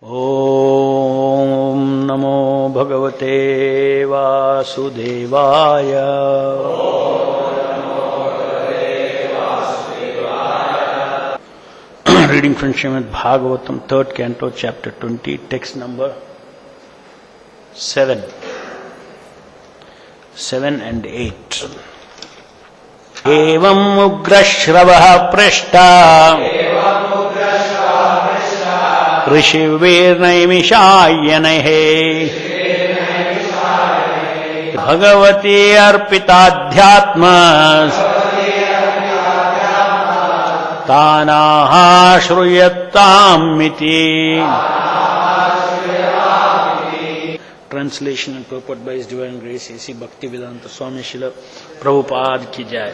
Om Namo Bhagavate Vasudevaya. Reading from Srimad Bhagavatam, 3rd Canto, Chapter 20, text number 7 and 8. Evam ugrashravaha prashta ऋषिवीर नैमिषायनहे Bhagwati अर्पिताध्यात्म तानाः श्रूयतामिति. Translation and purport by His Divine Grace A.C. Bhaktivedanta Swami Srila Prabhupada ki jai.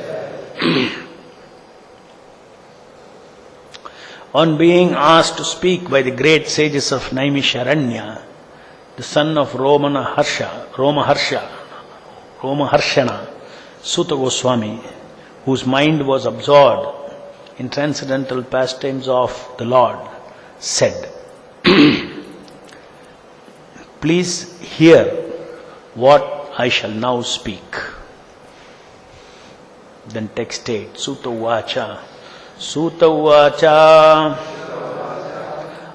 On being asked to speak by the great sages of Naimisharanya, the son of Romaharshana, Suta Goswami, whose mind was absorbed in transcendental pastimes of the Lord, said, "Please hear what I shall now speak." Then text 8, Suta Uvacha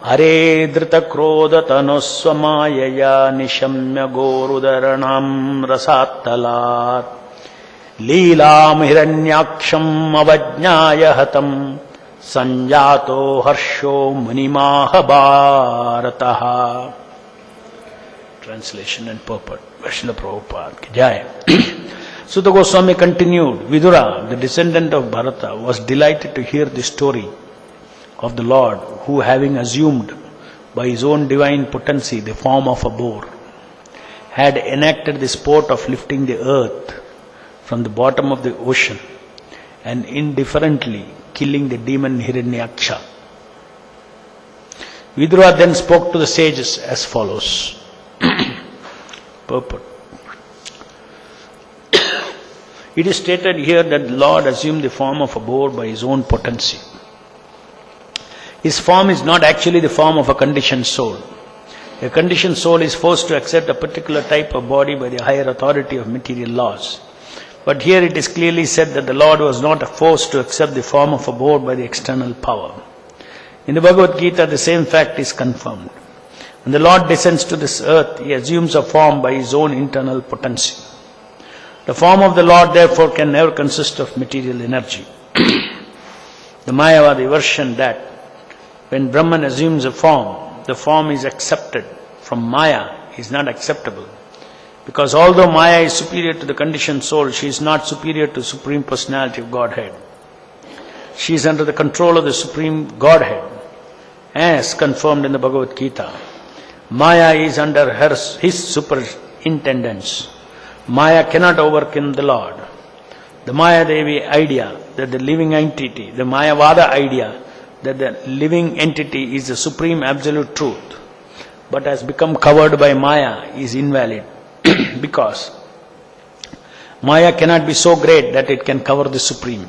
Hare Drita Krodha Tanoswamayaya Nishamya Gorudaranam Rasattalat Leelam Hiranyaksham Avajnaya Hatam Sanjato Harsho Munimahabharataha. Translation and purport. Srila Prabhupada ki jai. Suta Goswami continued, Vidura, the descendant of Bharata, was delighted to hear the story of the Lord who, having assumed by his own divine potency the form of a boar, had enacted the sport of lifting the earth from the bottom of the ocean and indifferently killing the demon Hiranyaksha. Vidura then spoke to the sages as follows. Purport. It is stated here that the Lord assumed the form of a boar by his own potency. His form is not actually the form of a conditioned soul. A conditioned soul is forced to accept a particular type of body by the higher authority of material laws. But here it is clearly said that the Lord was not forced to accept the form of a boar by the external power. In the Bhagavad Gita, the same fact is confirmed. When the Lord descends to this earth, he assumes a form by his own internal potency. The form of the Lord, therefore, can never consist of material energy. The Mayavadi version that when Brahman assumes a form, the form is accepted from Maya is not acceptable. Because although Maya is superior to the conditioned soul, she is not superior to Supreme Personality of Godhead. She is under the control of the Supreme Godhead, as confirmed in the Bhagavad Gita. Maya is under his superintendence. Maya cannot overcome the Lord. The Maya Devi idea that the living entity, the Mayavada idea that the living entity is the supreme absolute truth, but has become covered by Maya is invalid because Maya cannot be so great that it can cover the supreme.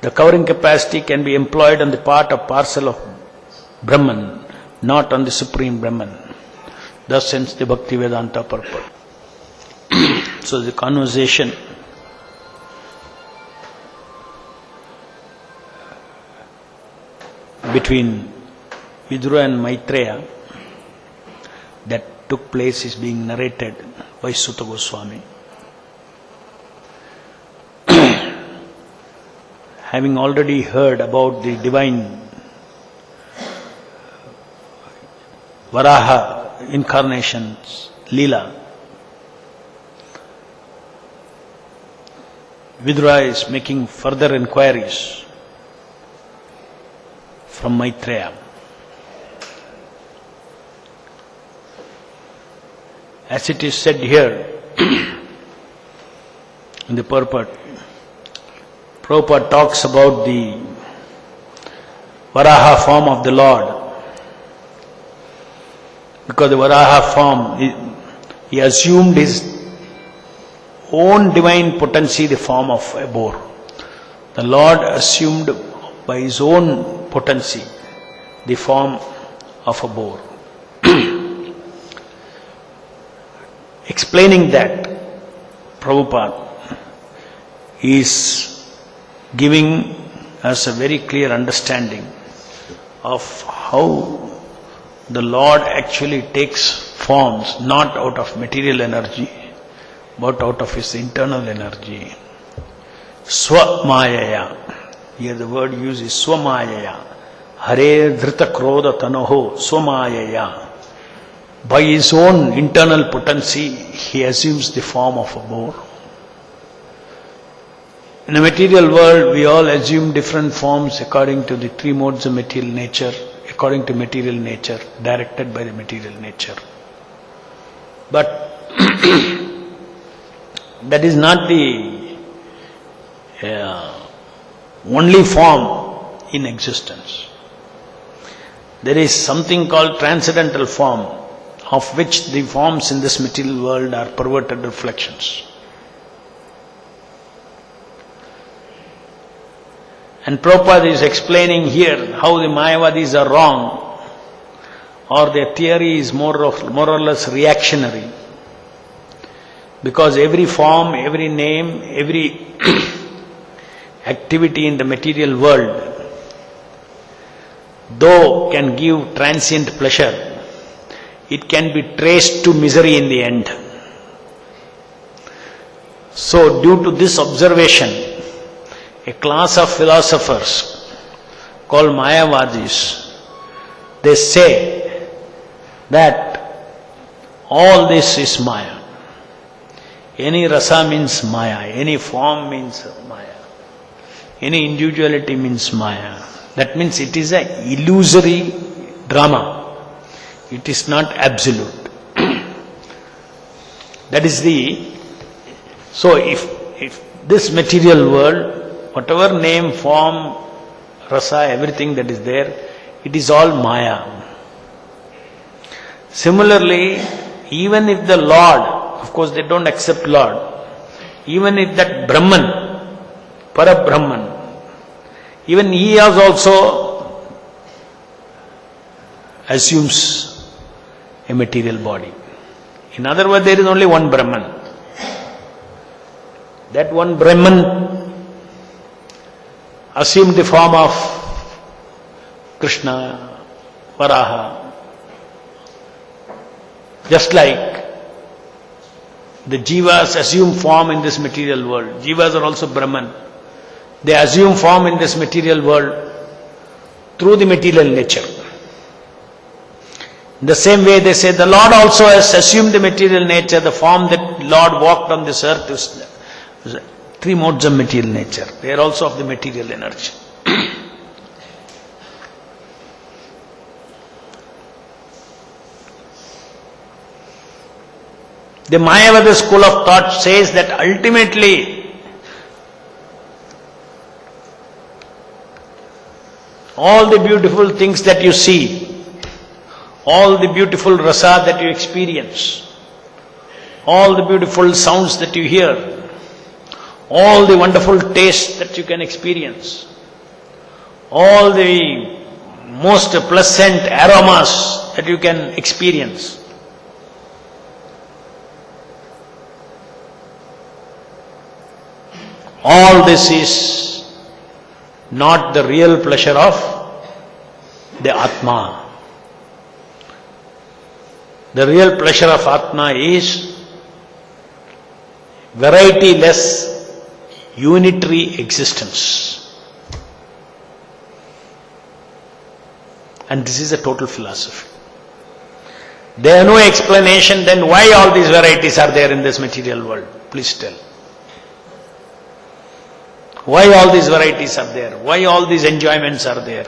The covering capacity can be employed on the part of parcel of Brahman, not on the supreme Brahman. Thus ends the Bhaktivedanta purport. So the conversation between Vidura and Maitreya that took place is being narrated by Suta Goswami. Having already heard about the divine Varaha incarnations, Leela, Vidura is making further inquiries from Maitreya. As it is said here in the purport, Prabhupada talks about the Varaha form of the Lord. Because the Varaha form, he assumed his own divine potency, the form of a boar. The Lord assumed by his own potency the form of a boar. explaining that, Prabhupada is giving us a very clear understanding of how the Lord actually takes forms not out of material energy but out of his internal energy. Swamayaya. Here the word used is Swamayaya. Hare dhrita krodha tanoho Swamayaya. By his own internal potency, he assumes the form of a boar. In the material world, we all assume different forms according to the three modes of material nature, according to material nature, directed by the material nature. But that is not the only form in existence. There is something called transcendental form, of which the forms in this material world are perverted reflections. And Prabhupada is explaining here how the Mayavadis are wrong, or their theory is more or less reactionary. Because every form, every name, every activity in the material world, though can give transient pleasure, it can be traced to misery in the end. So due to this observation, a class of philosophers called Mayavadis, they say that all this is Maya. Any rasa means Maya, any form means Maya, any individuality means Maya. That means it is an illusory drama. It is not absolute. That is so if this material world, whatever name, form, rasa, everything that is there, it is all Maya. Similarly, even if the Lord, of course they don't accept Lord, even if that Brahman, Parabrahman, even he has also assumes a material body. In other words, there is only one Brahman. That one Brahman assumed the form of Krishna, Varaha. Just like the Jivas assume form in this material world. Jivas are also Brahman. They assume form in this material world through the material nature. In the same way they say the Lord also has assumed the material nature, the form that Lord walked on this earth is three modes of material nature. They are also of the material energy. The Mayavada school of thought says that ultimately all the beautiful things that you see, all the beautiful rasa that you experience, all the beautiful sounds that you hear, all the wonderful tastes that you can experience, all the most pleasant aromas that you can experience, all this is not the real pleasure of the Atma. The real pleasure of Atma is variety-less, unitary existence. And this is a total philosophy. There are no explanation, then why all these varieties are there in this material world? Please tell. Why all these varieties are there? Why all these enjoyments are there?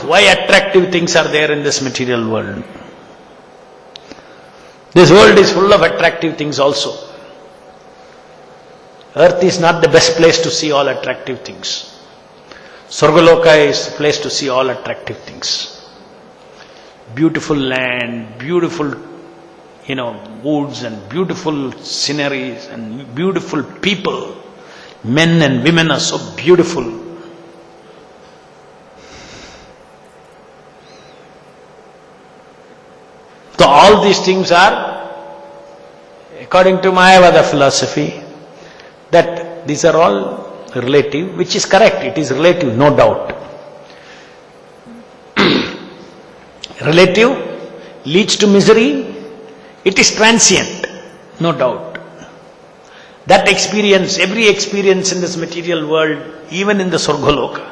Why attractive things are there in this material world? This world is full of attractive things also. Earth is not the best place to see all attractive things. Swargaloka is the place to see all attractive things. Beautiful land, beautiful, woods and beautiful sceneries and beautiful people. Men and women are so beautiful. So all these things are According to Mayavada philosophy, that these are all relative, which is correct. It is relative, no doubt. Relative leads to misery. It is transient, no doubt. That experience, every experience in this material world, even in the Surgaloka,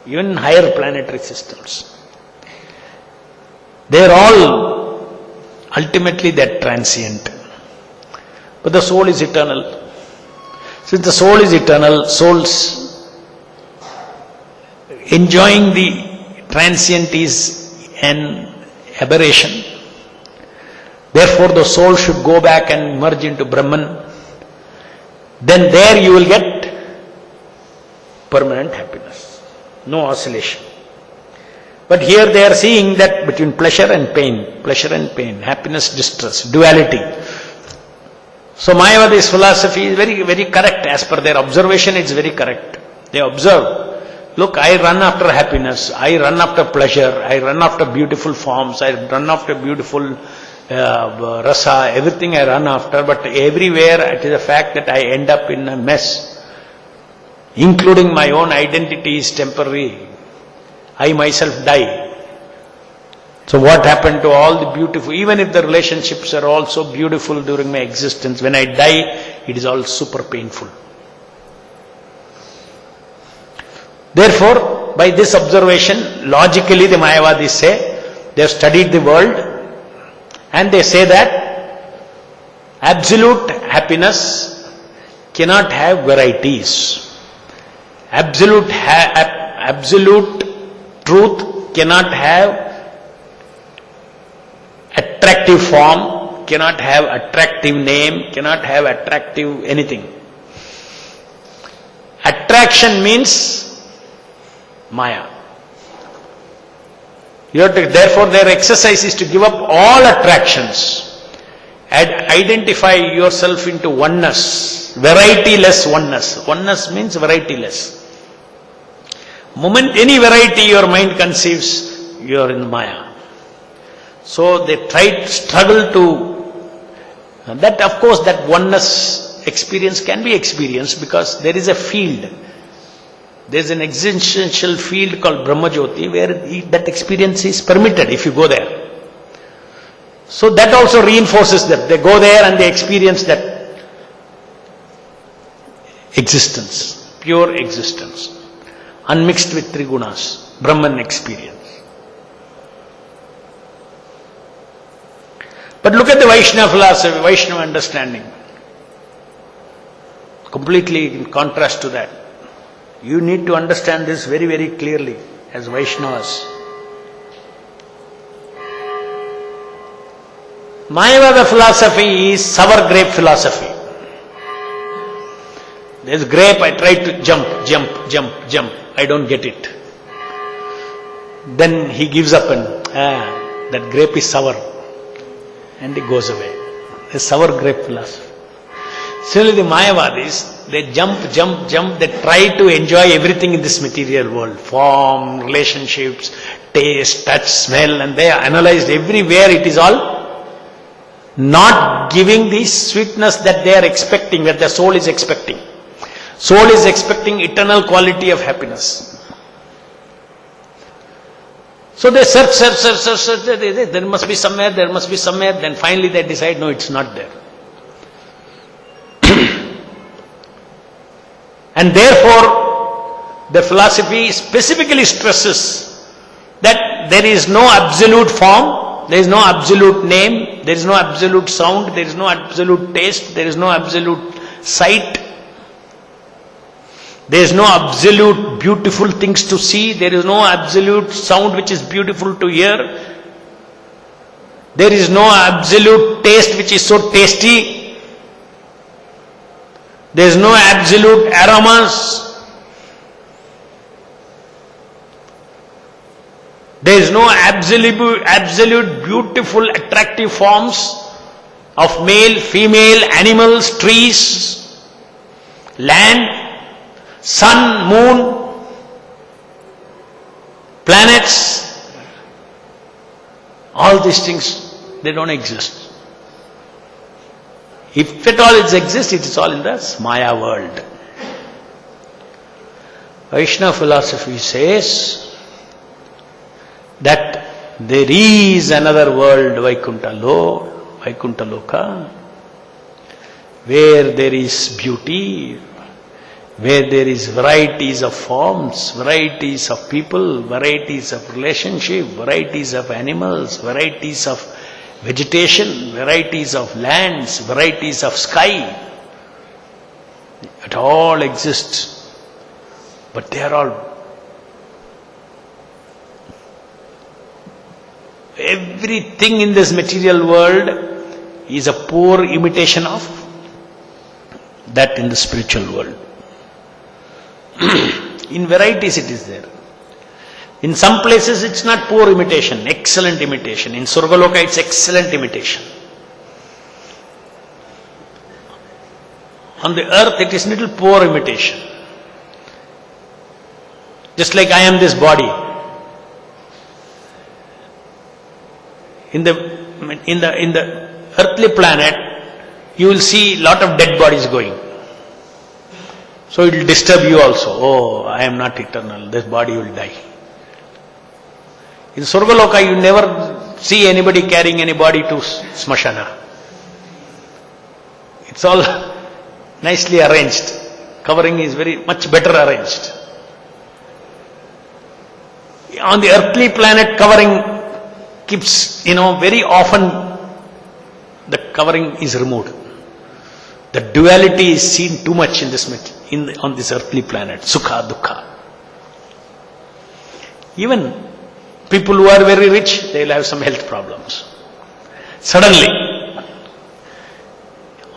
even in higher planetary systems, they are all ultimately that transient. But the soul is eternal. Since the soul is eternal, souls enjoying the transient is an aberration. Therefore, the soul should go back and merge into Brahman. Then there you will get permanent happiness. No oscillation. But here they are seeing that between pleasure and pain, happiness, distress, duality. So Mayavadi's philosophy is very, very correct. As per their observation, it's very correct. They observe, look, I run after happiness, I run after pleasure, I run after beautiful forms, I run after beautiful rasa, everything I run after, but everywhere it is a fact that I end up in a mess. Including my own identity is temporary. I myself die. So what happened to all the beautiful, even if the relationships are all so beautiful during my existence, when I die, it is all super painful. Therefore, by this observation, logically the Mayavadis say, they have studied the world and they say that absolute happiness cannot have varieties. Absolute truth cannot have attractive form, cannot have attractive name, cannot have attractive anything. Attraction means Maya. You have to, therefore their exercise is to give up all attractions and identify yourself into oneness, variety-less oneness. Oneness means variety-less. Moment any variety your mind conceives, you are in Maya. So they struggle to, that of course that oneness experience can be experienced because there is a field. There is an existential field called Brahmajyoti where that experience is permitted if you go there. So that also reinforces them. They go there and they experience that existence, pure existence, unmixed with three gunas, Brahman experience. But look at the Vaishnava philosophy, Vaishnava understanding. Completely in contrast to that. You need to understand this very, very clearly as Vaishnavas. Mayavada philosophy is sour grape philosophy. There's grape, I try to jump. I don't get it. Then he gives up and, that grape is sour. And it goes away. A sour grape philosophy. Similarly, the Mayavadis, they jump, they try to enjoy everything in this material world. Form, relationships, taste, touch, smell, and they are analyzed everywhere. It is all not giving the sweetness that they are expecting, that the soul is expecting. Soul is expecting eternal quality of happiness. So they search, there must be somewhere, then finally they decide, no, it's not there. And therefore, the philosophy specifically stresses that there is no absolute form, there is no absolute name, there is no absolute sound, there is no absolute taste, there is no absolute sight. There is no absolute beautiful things to see. There is no absolute sound which is beautiful to hear. There is no absolute taste which is so tasty. There is no absolute aromas. There is no absolute beautiful attractive forms of male, female, animals, trees, land, sun, moon, planets, all these things, they don't exist. If at all it exists, it is all in the Maya world. Vaishnava philosophy says that there is another world, Vaikuntha Loka, where there is beauty, where there is varieties of forms, varieties of people, varieties of relationship, varieties of animals, varieties of vegetation, varieties of lands, varieties of sky. It all exists. But they are all, everything in this material world is a poor imitation of that in the spiritual world. In varieties it is there. In some places it's not poor imitation, excellent imitation. In Surgaloka it's excellent imitation. On the earth it is little poor imitation. Just like I am this body. In the earthly planet, you will see lot of dead bodies going. So it will disturb you also. Oh, I am not eternal. This body will die. In Surgaloka, you never see anybody carrying any body to Smashana. It's all nicely arranged. Covering is very much better arranged. On the earthly planet, covering keeps, very often the covering is removed. The duality is seen too much in this on this earthly planet, sukha, dukkha. Even people who are very rich, they will have some health problems. Suddenly,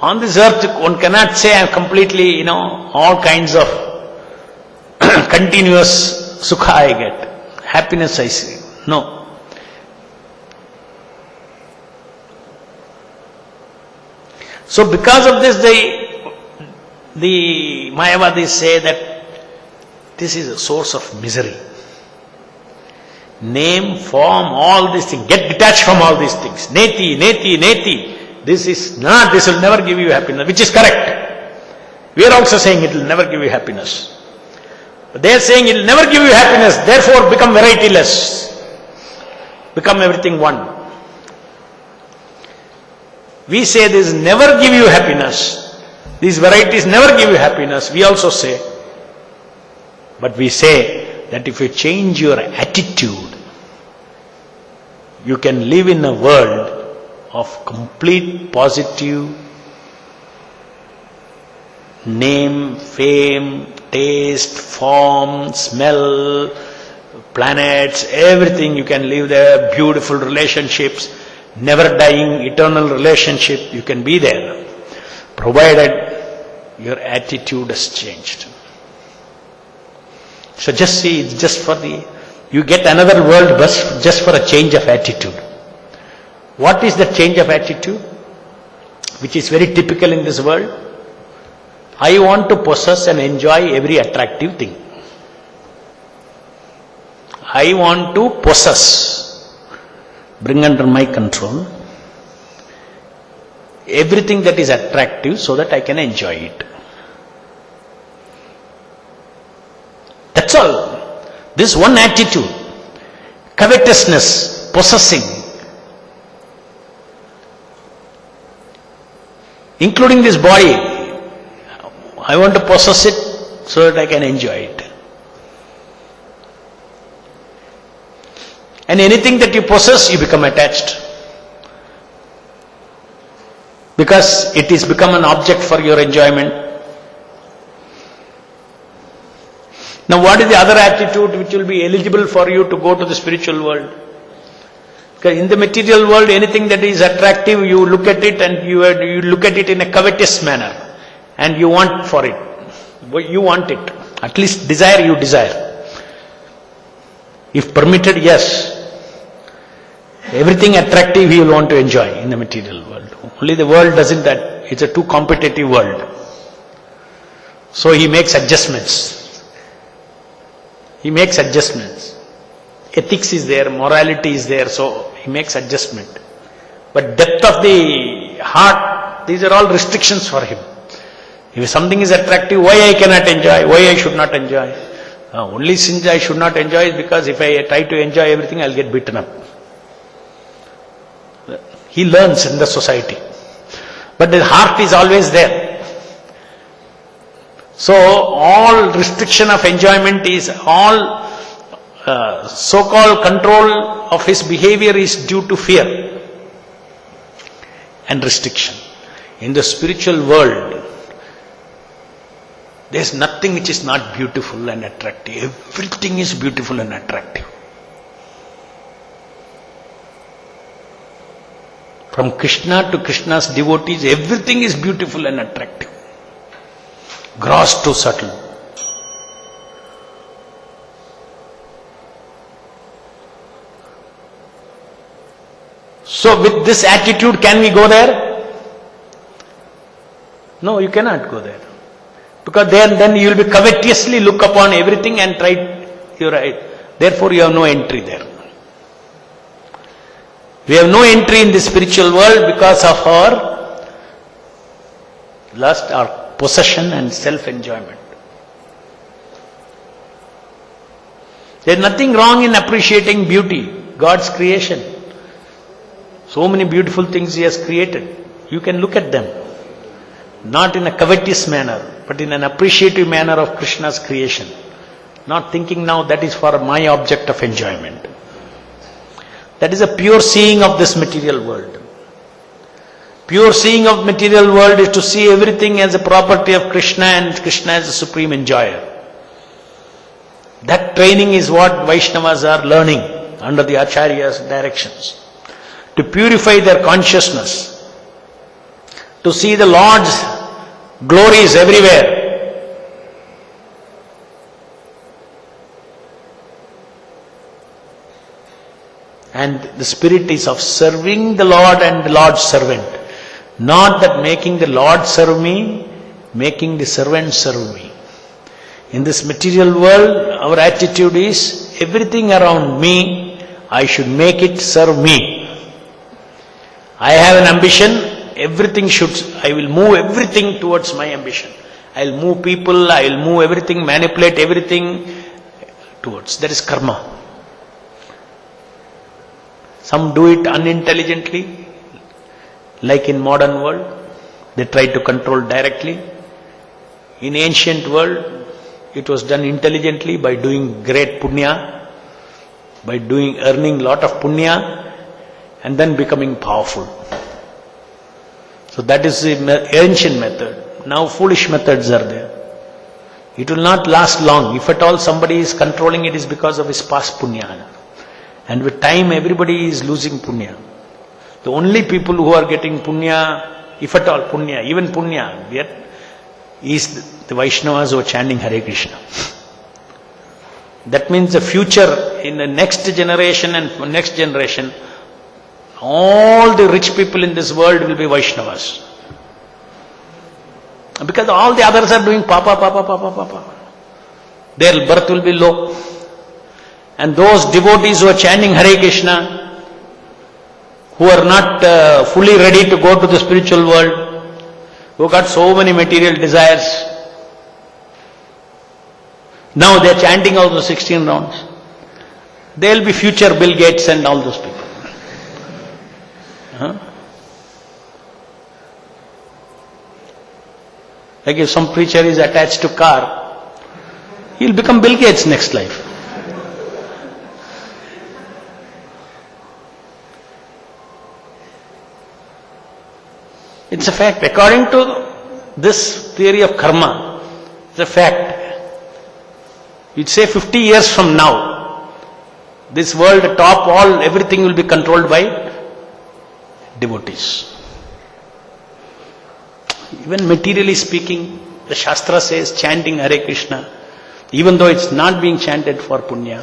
on this earth, one cannot say I am completely, all kinds of continuous sukha I get. Happiness I see. No. So because of this, the Mayavadis say that this is a source of misery. Name, form, all these things. Get detached from all these things. Neti, neti, neti. This will never give you happiness, which is correct. We are also saying it will never give you happiness. But they are saying it will never give you happiness, therefore become varietyless. Become everything one. We say this never give you happiness. These varieties never give you happiness. We also say. But we say that if you change your attitude, you can live in a world of complete positive name, fame, taste, form, smell, planets, everything. You can live there, beautiful relationships, never dying, eternal relationship. You can be there, provided your attitude has changed. So just see, it's just for you get another world just for a change of attitude. What is the change of attitude? Which is very typical in this world. I want to possess and enjoy every attractive thing. I want to possess, bring under my control, everything that is attractive so that I can enjoy it. That's all. This one attitude, covetousness, possessing, including this body, I want to possess it so that I can enjoy it. And anything that you possess, you become attached. Because it is become an object for your enjoyment. Now what is the other attitude which will be eligible for you to go to the spiritual world? Because in the material world, anything that is attractive, you look at it and you look at it in a covetous manner. And you want for it. You want it. At least desire, you desire. If permitted, yes. Everything attractive he will want to enjoy in the material world. Only the world doesn't that. It's a too competitive world. So he makes adjustments. He makes adjustments. Ethics is there, morality is there, so he makes adjustment. But depth of the heart, these are all restrictions for him. If something is attractive, why I cannot enjoy, why I should not enjoy? Only since I should not enjoy is because if I try to enjoy everything, I'll get beaten up. He learns in the society. But the heart is always there. So all restriction of enjoyment is all so-called control of his behavior is due to fear and restriction. In the spiritual world, there is nothing which is not beautiful and attractive. Everything is beautiful and attractive. From Krishna to Krishna's devotees, everything is beautiful and attractive. Gross to subtle. So with this attitude, can we go there? No, you cannot go there. Because then you will be covetously look upon everything and try your right. Therefore you have no entry there. We have no entry in the spiritual world because of our lust, our possession and self-enjoyment. There is nothing wrong in appreciating beauty, God's creation. So many beautiful things He has created. You can look at them. Not in a covetous manner, but in an appreciative manner of Krishna's creation. Not thinking now that is for my object of enjoyment. That is a pure seeing of this material world. Pure seeing of material world is to see everything as a property of Krishna and Krishna as the supreme enjoyer. That training is what Vaishnavas are learning under the Acharya's directions. To purify their consciousness. To see the Lord's glories everywhere. And the spirit is of serving the Lord and the Lord's servant. Not that making the Lord serve me, making the servant serve me. In this material world, our attitude is, everything around me, I should make it serve me. I have an ambition, I will move everything towards my ambition. I will move people, I will move everything, manipulate everything towards. That is karma. Some do it unintelligently, like in modern world. They try to control directly. In ancient world, it was done intelligently by doing great punya, by earning lot of punya, and then becoming powerful. So that is the ancient method. Now foolish methods are there. It will not last long. If at all somebody is controlling, it is because of his past punya. And with time everybody is losing punya. The only people who are getting punya, if at all punya, even punya, yet is the Vaishnavas who are chanting Hare Krishna. That means the future in the next generation and next generation, all the rich people in this world will be Vaishnavas. Because all the others are doing papa. Their birth will be low. And those devotees who are chanting Hare Krishna, who are not fully ready to go to the spiritual world, who got so many material desires, now they are chanting all those 16 rounds. They will be future Bill Gates and all those people. Like if some preacher is attached to car, he will become Bill Gates next life. It's a fact. According to this theory of karma, it's a fact. You'd say 50 years from now, this world, top, everything will be controlled by devotees. Even materially speaking, the Shastra says chanting Hare Krishna, even though it's not being chanted for punya.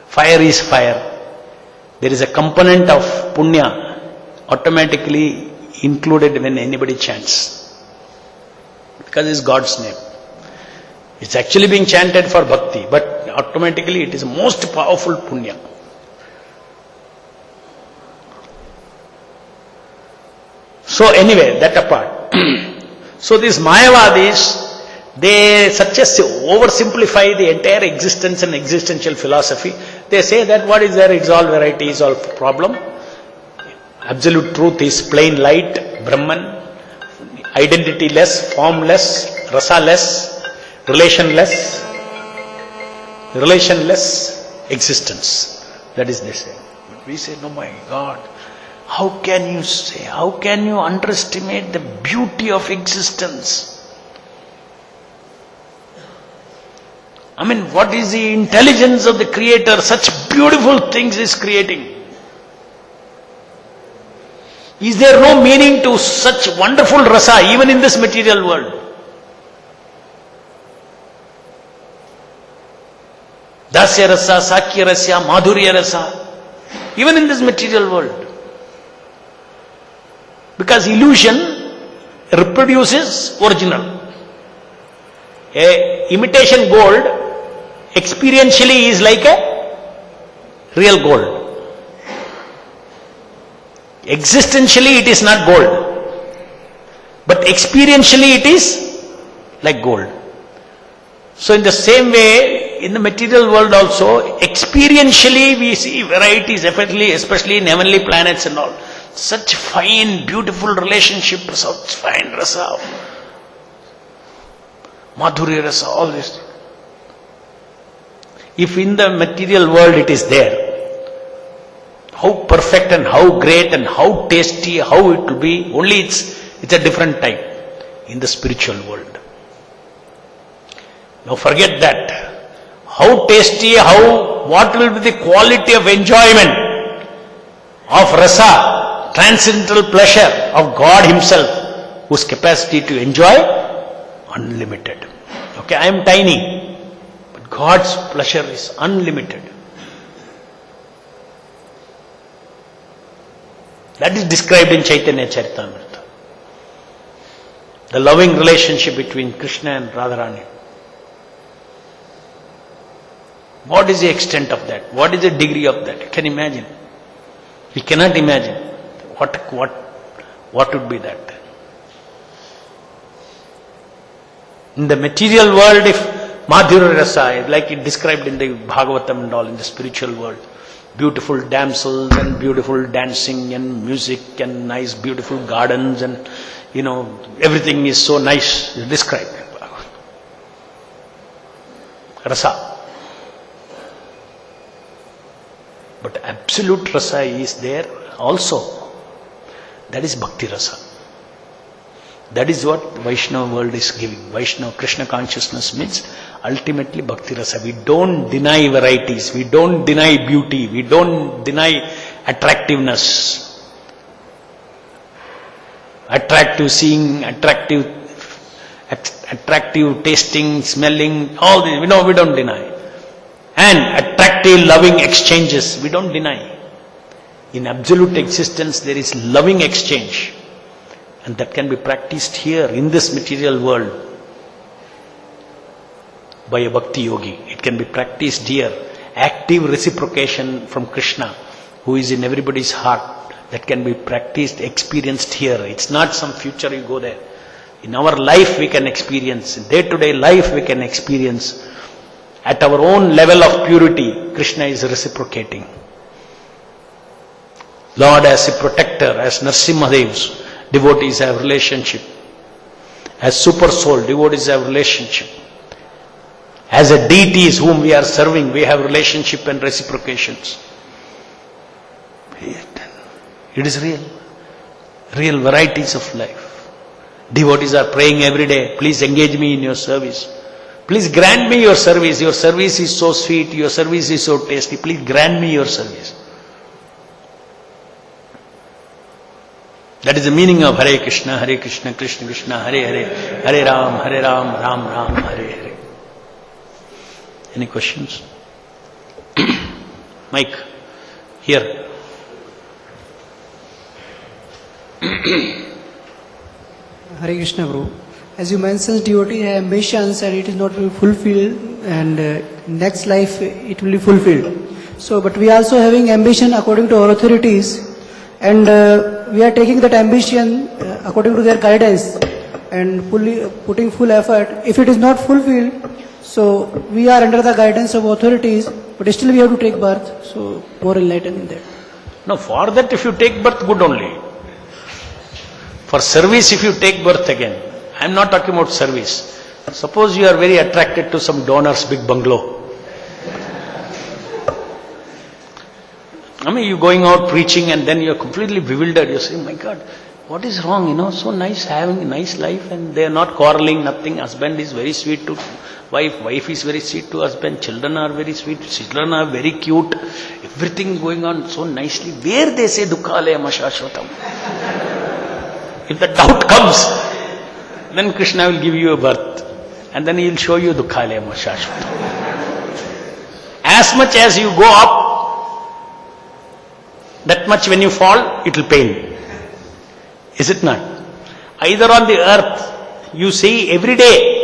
Fire is fire. There is a component of punya automatically included when anybody chants. Because it's God's name. It's actually being chanted for bhakti, but automatically it is most powerful punya. So anyway, that apart. So these Mayavadis, they oversimplify the entire existence and existential philosophy. They say that what is there, it's all variety, is all problem. Absolute truth is plain light, Brahman, identity-less, formless, rasa-less, relationless existence. That is they say. But we say, no my God, how can you say, how can you underestimate the beauty of existence? I mean, what is the intelligence of the Creator? Such beautiful things is creating. Is there no meaning to such wonderful rasa even in this material world? Dasya rasa, Sakya rasa, Madhurya rasa, even in this material world. Because illusion reproduces original. A imitation gold experientially is like a real gold. Existentially it is not gold, but experientially it is like gold. So in the same way, in the material world also, experientially we see varieties, especially in heavenly planets and all. Such fine, beautiful relationship, such fine rasa, Madhurya rasa, all this. If in the material world it is there, how perfect and how great and how tasty, how it will be, only it's a different type in the spiritual world. Now forget that. How tasty, what will be the quality of enjoyment of rasa, transcendental pleasure of God Himself, whose capacity to enjoy unlimited. Okay, I am tiny, but God's pleasure is unlimited. That is described in Chaitanya Charitamrita. The loving relationship between Krishna and Radharani. What is the extent of that? What is the degree of that? You can imagine. We cannot imagine. What would be that? In the material world, if Madhurya Rasa, like it described in the Bhagavatam and all, in the spiritual world, beautiful damsels and beautiful dancing and music and nice beautiful gardens and everything is so nice described. Rasa. But absolute rasa is there also. That is bhakti rasa. That is what Vaishnava world is giving. Vaishnava Krishna consciousness means ultimately bhakti rasa. We don't deny varieties. We don't deny beauty. We don't deny attractiveness. Attractive seeing, attractive tasting, smelling, all this. We don't deny. And attractive, loving exchanges, we don't deny. In absolute existence, there is loving exchange. And that can be practiced here in this material world by a bhakti yogi. It can be practiced here. Active reciprocation from Krishna, who is in everybody's heart. That can be practiced, experienced here. It's not some future you go there. In our life we can experience. In day-to-day life we can experience. At our own level of purity, Krishna is reciprocating. Lord as a protector, as Nrsimhadevs, devotees have relationship. As super soul, devotees have relationship. As a deities whom we are serving, we have relationship and reciprocations. It is real. Real varieties of life. Devotees are praying every day, please engage me in your service. Please grant me your service. Your service is so sweet. Your service is so tasty. Please grant me your service. That is the meaning of Hare Krishna, Krishna Krishna, Hare Hare, Hare Ram, Ram Ram, Hare Hare. Any questions? Mike, here. Hare Krishna, Guru. As you mentioned, devotee have ambitions and it is not fulfilled, and next life it will be fulfilled. So, but we also having ambition according to our authorities, and we are taking that ambition according to their guidance and putting full effort. If it is not fulfilled, so we are under the guidance of authorities, but still we have to take birth. So more enlightened in that. No, for that if you take birth, good only. For service, if you take birth again, I am not talking about service. Suppose you are very attracted to some donor's big bungalow. I mean, you're going out preaching and then you're completely bewildered. You're saying, my God, what is wrong? So nice, having a nice life, and they are not quarreling, nothing. Husband is very sweet to wife is very sweet to husband, children are very sweet, children are very cute, everything going on so nicely. Where they say Dukkhalayam Ashashvatam? If the doubt comes, then Krishna will give you a birth, and then he will show you Dukkhalayam Ashashvatam. As much as you go up, that much when you fall, it will pain. Is it not? Either on the earth, you see every day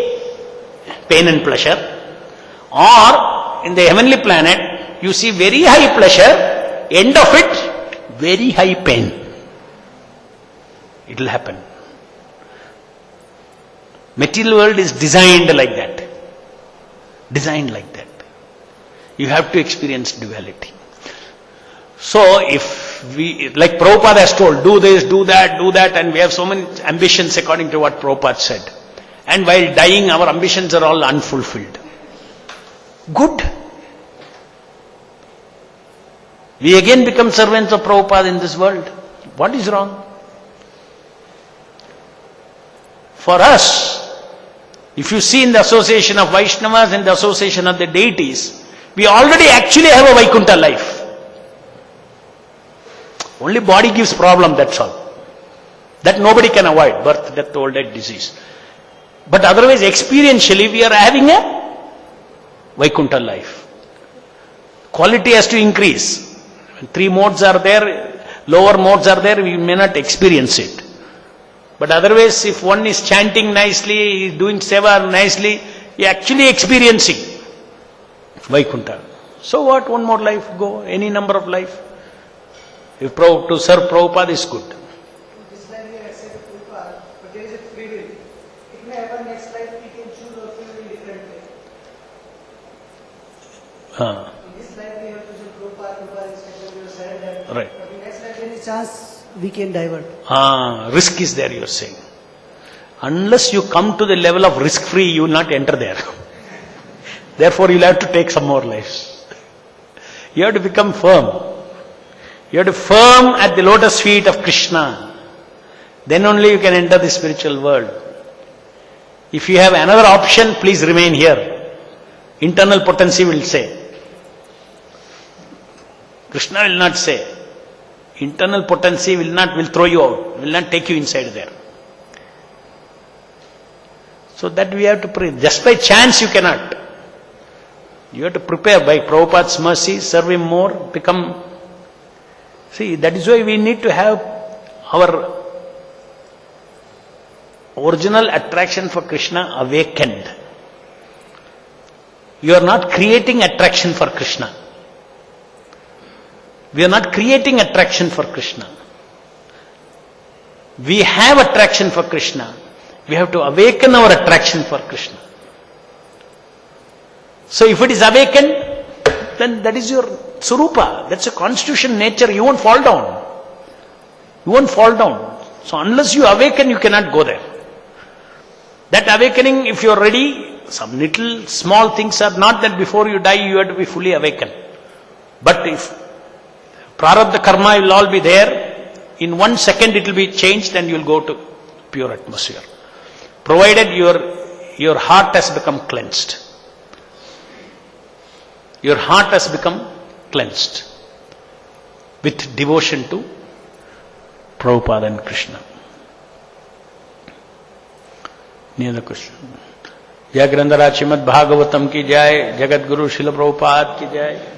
pain and pleasure, or in the heavenly planet, you see very high pleasure, end of it, very high pain. It will happen. Material world is designed like that. Designed like that. You have to experience duality. So if we, like Prabhupada has told, do this, do that, and we have so many ambitions according to what Prabhupada said. And while dying, our ambitions are all unfulfilled. Good. We again become servants of Prabhupada in this world. What is wrong? For us, if you see in the association of Vaishnavas and the association of the deities, we already actually have a Vaikuntha life. Only body gives problem, that's all. That nobody can avoid, birth, death, old age, disease. But otherwise, experientially, we are having a Vaikuntha life. Quality has to increase. When 3 modes are there, lower modes are there, we may not experience it. But otherwise, if one is chanting nicely, is doing seva nicely, he is actually experiencing Vaikuntha. So what, one more life, go, any number of life. If to serve Prabhupada is good. This life we accept Prabhupada, but there is a free will. It may happen next life we can choose or feel in different way. In this life we have to choose Prabhupada is we will surrender. Right. But in next life there is a chance we can divert. Risk is there, you are saying. Unless you come to the level of risk-free, you will not enter there. Therefore, you will have to take some more lives. You have to become firm. You have to firm at the lotus feet of Krishna. Then only you can enter the spiritual world. If you have another option, please remain here. Internal potency will say. Krishna will not say. Internal potency will throw you out, will not take you inside there. So that we have to pray. Just by chance you cannot. You have to prepare by Prabhupada's mercy, serve him more, become. See, that is why we need to have our original attraction for Krishna awakened. You are not creating attraction for Krishna. We are not creating attraction for Krishna. We have attraction for Krishna. We have to awaken our attraction for Krishna. So if it is awakened, then that is your Surupa. That's a constitution, nature. You won't fall down. You won't fall down. So unless you awaken, you cannot go there. That awakening, if you are ready, some little small things are not that before you die, you have to be fully awakened. But if Prarabdha karma will all be there, in 1 second it will be changed and you will go to pure atmosphere. Provided your heart has become cleansed. Your heart has become cleansed with devotion to Prabhupada and Krishna. Any other question? Jai Grandhara Srimad Bhagavatam ki jai, Jagat Guru Srila Prabhupada ki jai.